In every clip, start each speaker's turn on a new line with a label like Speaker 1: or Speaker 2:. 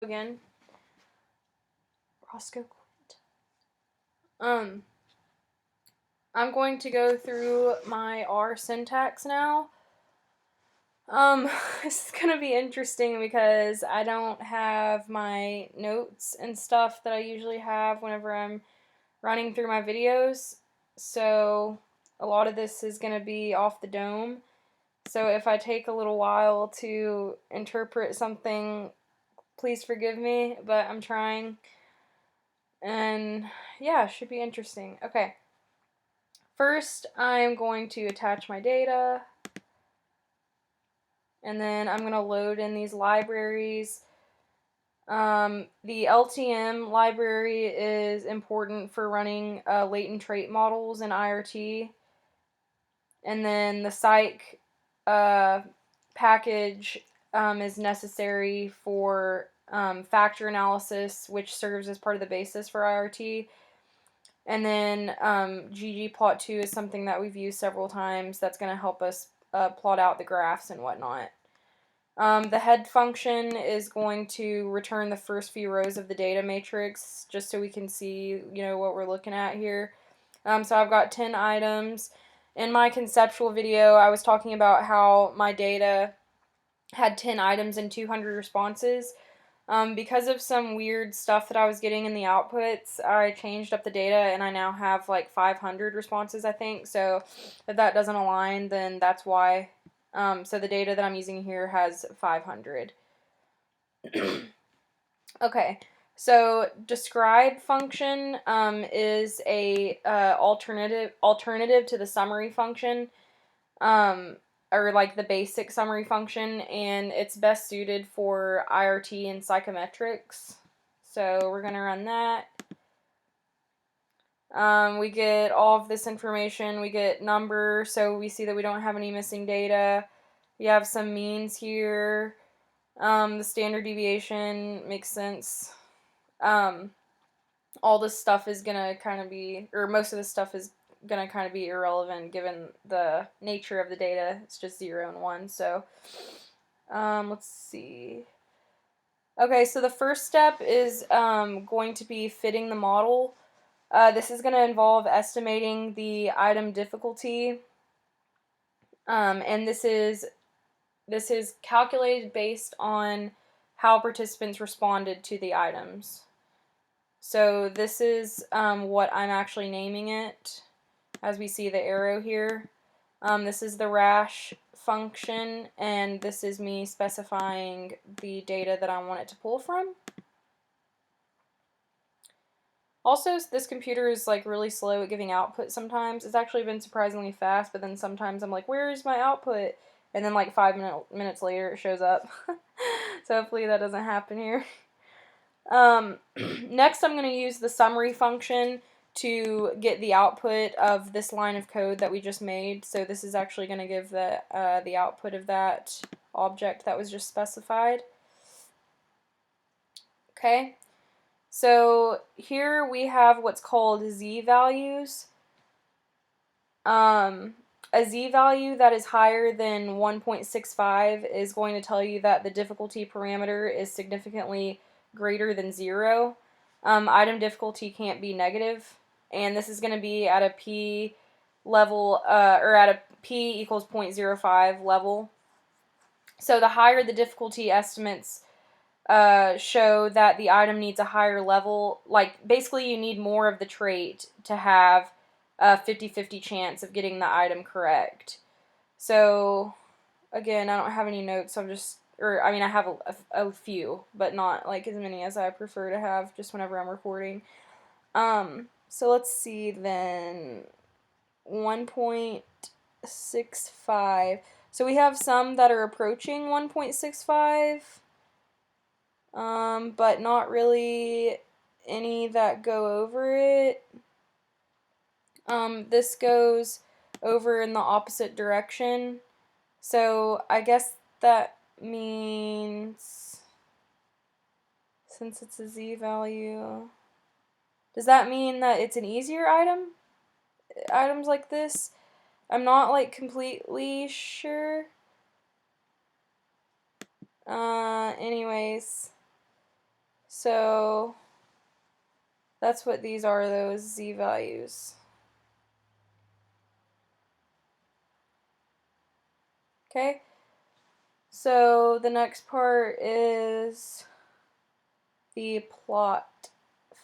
Speaker 1: again. Roscoe quit. I'm going to go through my R syntax now. This is gonna be interesting because I don't have my notes and stuff that I usually have whenever I'm running through my videos. So a lot of this is gonna be off the dome. So if I take a little while to interpret something, please forgive me, but I'm trying. And yeah, should be interesting. Okay. First, I'm going to attach my data. And then I'm going to load in these libraries. The LTM library is important for running latent trait models in IRT. And then the psych package is necessary for factor analysis, which serves as part of the basis for IRT. And then ggplot2 is something that we've used several times that's going to help us plot out the graphs and whatnot. The head function is going to return the first few rows of the data matrix just so we can see, what we're looking at here. So I've got 10 items. In my conceptual video, I was talking about how my data had 10 items and 200 responses. Because of some weird stuff that I was getting in the outputs, I changed up the data and I now have like 500 responses, I think. So if that doesn't align, then that's why. So the data that I'm using here has 500. Okay, so describe function is a alternative to the summary function, or like the basic summary function, and it's best suited for IRT and psychometrics. So we're gonna run that. We get all of this information. We get number, so we see that we don't have any missing data. We have some means here. The standard deviation makes sense. All this stuff is gonna kind of be, or most of this stuff is gonna kind of be irrelevant given the nature of the data. It's just 0 and 1. So let's see. Okay, so the first step is going to be fitting the model. This is going to involve estimating the item difficulty, and this is calculated based on how participants responded to the items. So this is what I'm actually naming it, as we see the arrow here. This is the rash function, and this is me specifying the data that I want it to pull from. Also, this computer is like really slow at giving output sometimes. It's actually been surprisingly fast, but then sometimes I'm like, where is my output? And then like 5 minutes later it shows up. So hopefully that doesn't happen here. Next I'm going to use the summary function to get the output of this line of code that we just made. So this is actually going to give the output of that object that was just specified. Okay. So here we have what's called z-values. A z-value that is higher than 1.65 is going to tell you that the difficulty parameter is significantly greater than 0. Item difficulty can't be negative, and this is going to be at a p level, or at a p equals 0.05 level. So the higher the difficulty estimates show that the item needs a higher level, like basically you need more of the trait to have a 50-50 chance of getting the item correct. So again, I don't have any notes, so I have a few, but not like as many as I prefer to have just whenever I'm recording. So let's see then, 1.65. So we have some that are approaching 1.65. But not really any that go over it. This goes over in the opposite direction. So I guess that means, since it's a z-value, does that mean that it's an easier item? Items like this? I'm not like completely sure. Anyways. So that's what these are, those Z values. Okay, so the next part is the plot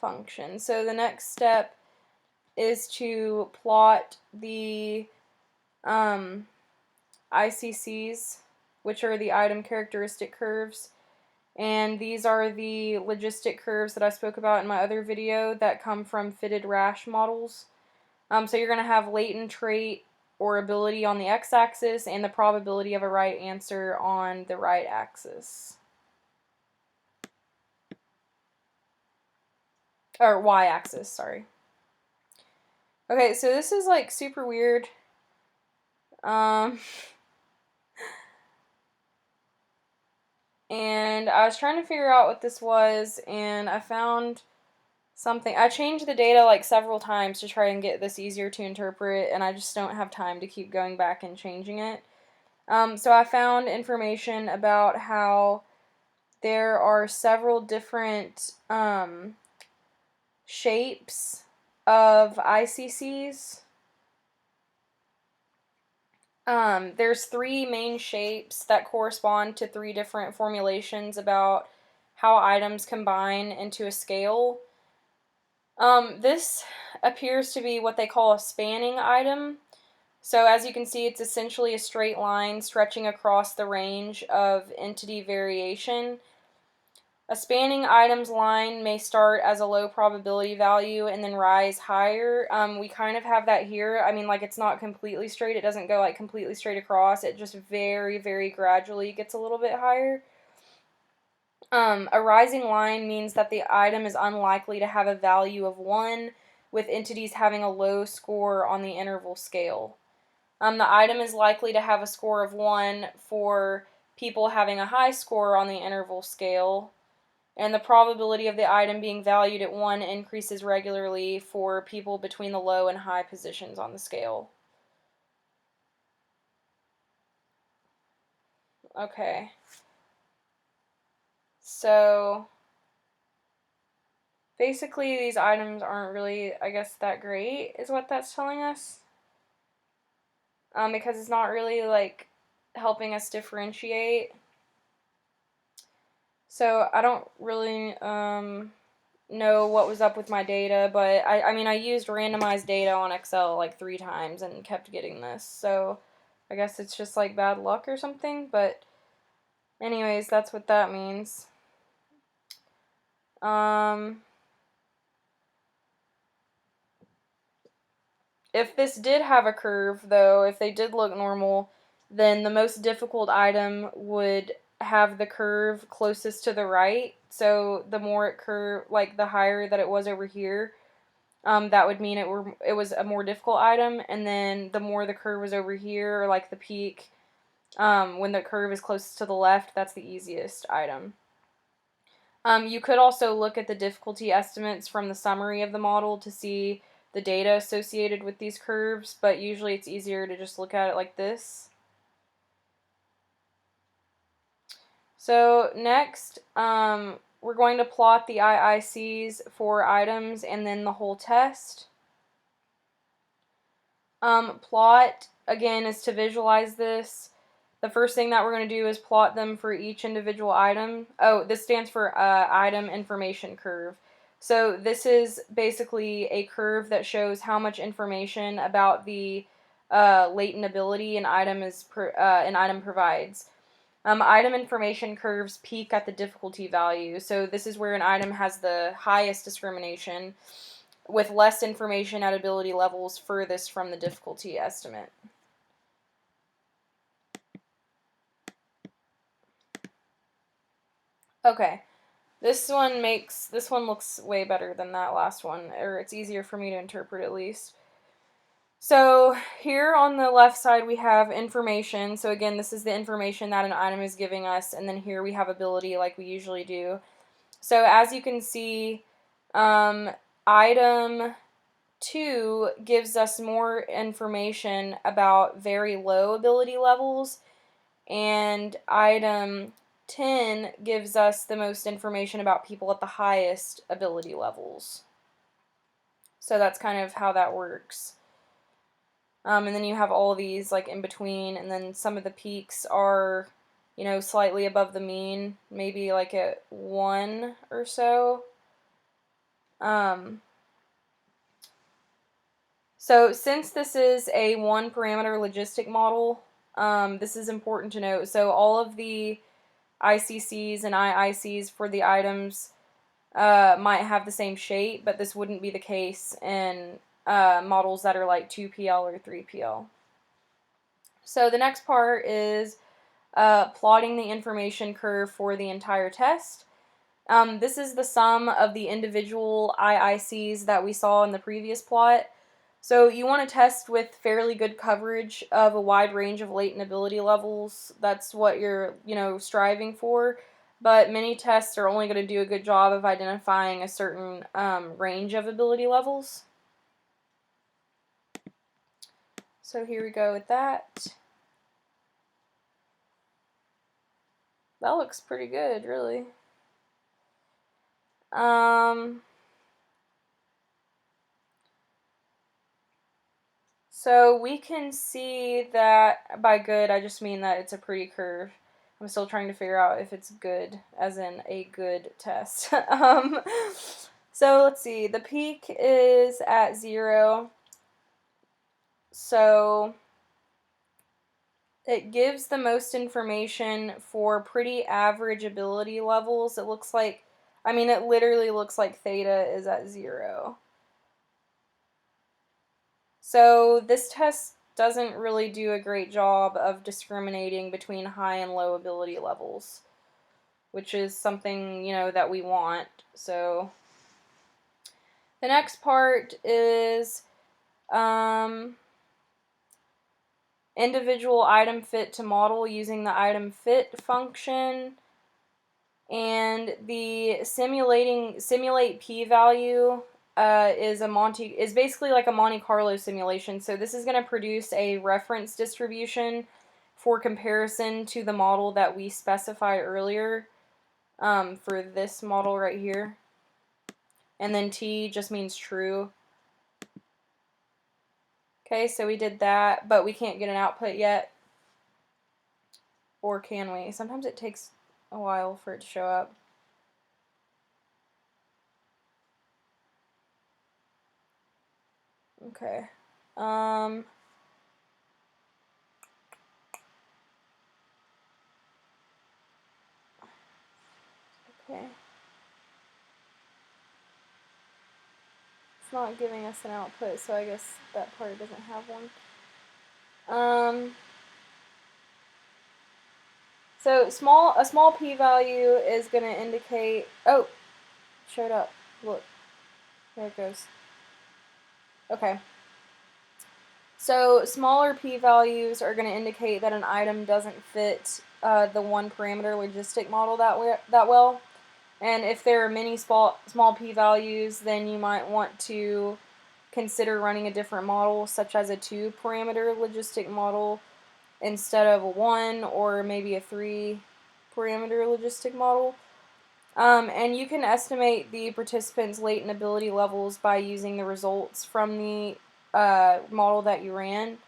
Speaker 1: function. So the next step is to plot the ICCs, which are the item characteristic curves. And these are the logistic curves that I spoke about in my other video that come from fitted rash models. So you're going to have latent trait or ability on the x-axis and the probability of a right answer on the right axis. Or y-axis, sorry. Okay, so this is like super weird. And I was trying to figure out what this was, and I found something. I changed the data like several times to try and get this easier to interpret, and I just don't have time to keep going back and changing it. So I found information about how there are several different shapes of ICCs. There's 3 main shapes that correspond to 3 different formulations about how items combine into a scale. This appears to be what they call a spanning item. So as you can see, it's essentially a straight line stretching across the range of entity variation. A spanning items line may start as a low probability value and then rise higher. We kind of have that here. I mean, like, it's not completely straight. It doesn't go like completely straight across. It just very, very gradually gets a little bit higher. A rising line means that the item is unlikely to have a value of 1, with entities having a low score on the interval scale. The item is likely to have a score of 1 for people having a high score on the interval scale, and the probability of the item being valued at 1 increases regularly for people between the low and high positions on the scale. Okay. So basically these items aren't really, I guess, that great, is what that's telling us. Because it's not really, like, helping us differentiate. So I don't really know what was up with my data, but I mean, I used randomized data on Excel like 3 times and kept getting this. So I guess it's just like bad luck or something, but anyways, that's what that means. If this did have a curve, though, if they did look normal, then the most difficult item would have the curve closest to the right. So the more it curved, like the higher that it was over here, that would mean it was a more difficult item. And then the more the curve was over here, or like the peak, when the curve is closest to the left, that's the easiest item. You could also look at the difficulty estimates from the summary of the model to see the data associated with these curves, but usually it's easier to just look at it like this. So next, we're going to plot the IICs for items and then the whole test. Plot, again, is to visualize this. The first thing that we're going to do is plot them for each individual item. Oh, this stands for item information curve. So this is basically a curve that shows how much information about the latent ability an item provides. Item information curves peak at the difficulty value. So this is where an item has the highest discrimination, with less information at ability levels furthest from the difficulty estimate. Okay, this one looks way better than that last one, or it's easier for me to interpret at least. So here on the left side we have information. So again, this is the information that an item is giving us, and then here we have ability like we usually do. So as you can see, item 2 gives us more information about very low ability levels, and item 10 gives us the most information about people at the highest ability levels. So that's kind of how that works. And then you have all these like in between, and then some of the peaks are, you know, slightly above the mean, maybe like at 1 or so. So since this is a one parameter logistic model, this is important to note. So all of the ICCs and IICs for the items might have the same shape, but this wouldn't be the case in models that are like 2PL or 3PL. So the next part is plotting the information curve for the entire test. This is the sum of the individual IICs that we saw in the previous plot. So you want to test with fairly good coverage of a wide range of latent ability levels. That's what you're, striving for. But many tests are only going to do a good job of identifying a certain range of ability levels. So here we go with that. That looks pretty good, really. So we can see that, by good, I just mean that it's a pretty curve. I'm still trying to figure out if it's good, as in a good test. So let's see, the peak is at 0. So it gives the most information for pretty average ability levels. It looks like, it literally looks like theta is at 0. So this test doesn't really do a great job of discriminating between high and low ability levels, which is something, that we want. So the next part is individual item fit to model using the item fit function. And the simulate p-value is basically like a Monte Carlo simulation. So this is going to produce a reference distribution for comparison to the model that we specified earlier for this model right here. And then t just means true. Okay, so we did that, but we can't get an output yet. Or can we? Sometimes it takes a while for it to show up. Okay. Okay. It's not giving us an output, so I guess that part doesn't have one. So a small p-value is going to indicate, oh, showed up, look, there it goes. Okay. So smaller p-values are going to indicate that an item doesn't fit the one parameter logistic model that well. And if there are many small p-values, then you might want to consider running a different model, such as a 2-parameter logistic model instead of a 1 or maybe a 3-parameter logistic model. And you can estimate the participants' latent ability levels by using the results from the model that you ran.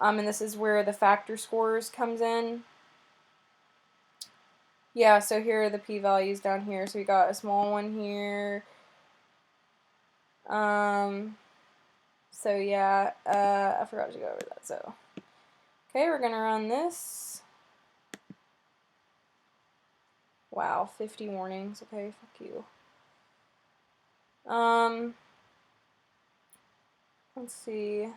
Speaker 1: And this is where the factor scores comes in. Yeah, so here are the p-values down here. So we got a small one here. So yeah, I forgot to go over that. So, okay, we're gonna run this. Wow, 50 warnings. Okay, fuck you. Let's see.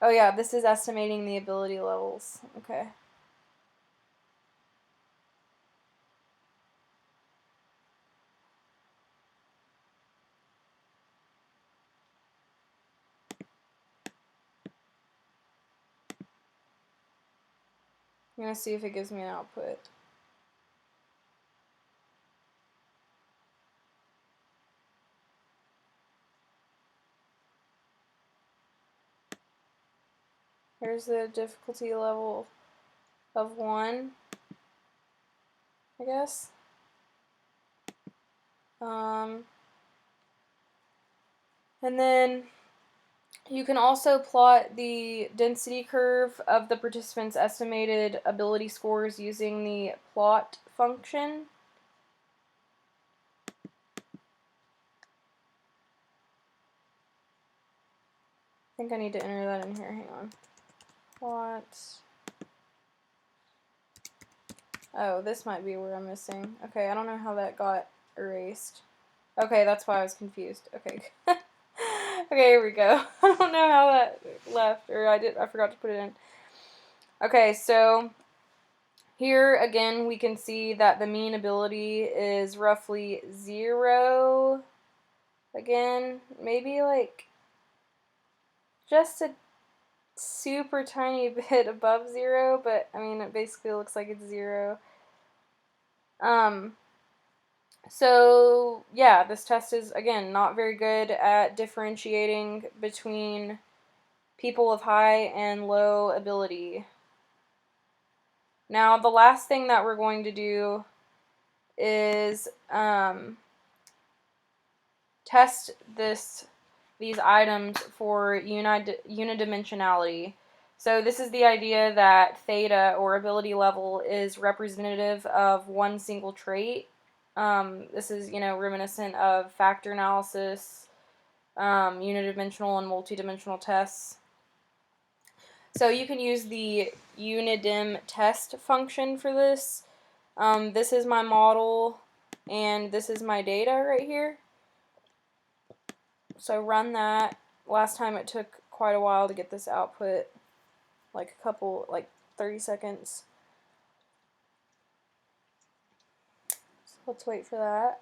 Speaker 1: Oh yeah, this is estimating the ability levels. Okay. I'm gonna see if it gives me an output. Here's the difficulty level of 1. I guess. And then you can also plot the density curve of the participants' estimated ability scores using the plot function. I think I need to enter that in here. Hang on. Plot. Oh, this might be where I'm missing. Okay, I don't know how that got erased. Okay, that's why I was confused. Okay. Okay, here we go. I don't know how that left, or I forgot to put it in. Okay, so here again we can see that the mean ability is roughly 0. Again, maybe like just a super tiny bit above 0, but I mean it basically looks like it's 0. So yeah, this test is again not very good at differentiating between people of high and low ability. Now the last thing that we're going to do is test these items for unidimensionality. So this is the idea that theta, or ability level, is representative of one single trait. This is, reminiscent of factor analysis, unidimensional and multidimensional tests. So you can use the unidim test function for this. This is my model, and this is my data right here. So run that. Last time it took quite a while to get this output, like 30 seconds. So let's wait for that.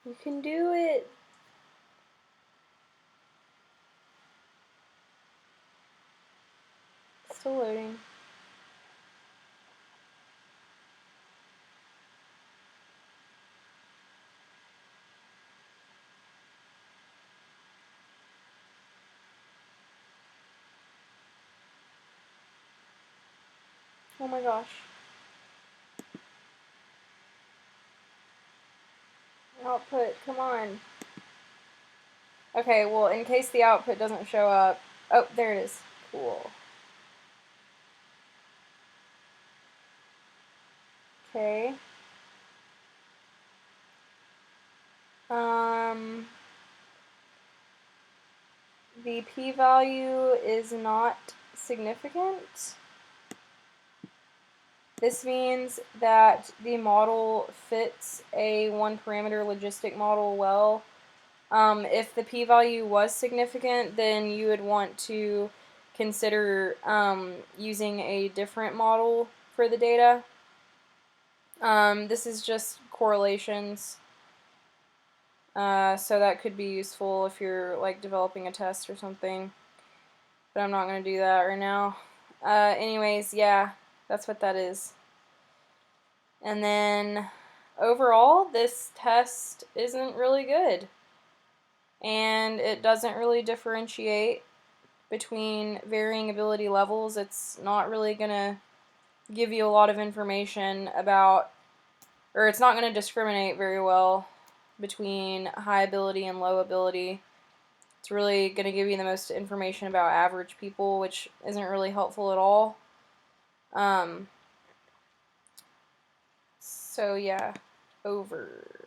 Speaker 1: You can do it. Still loading. Oh my gosh. Output, come on. Okay, well, in case the output doesn't show up. Oh, there it is. Cool. Okay. The p-value is not significant. This means that the model fits a one-parameter logistic model well. If the p-value was significant, then you would want to consider using a different model for the data. This is just correlations, so that could be useful if you're like developing a test or something, but I'm not going to do that right now. Anyways, yeah, that's what that is. And then overall, this test isn't really good, and it doesn't really differentiate between varying ability levels. It's not really going to give you a lot of information about, or it's not going to discriminate very well between high ability and low ability. It's really going to give you the most information about average people, which isn't really helpful at all. So yeah, over.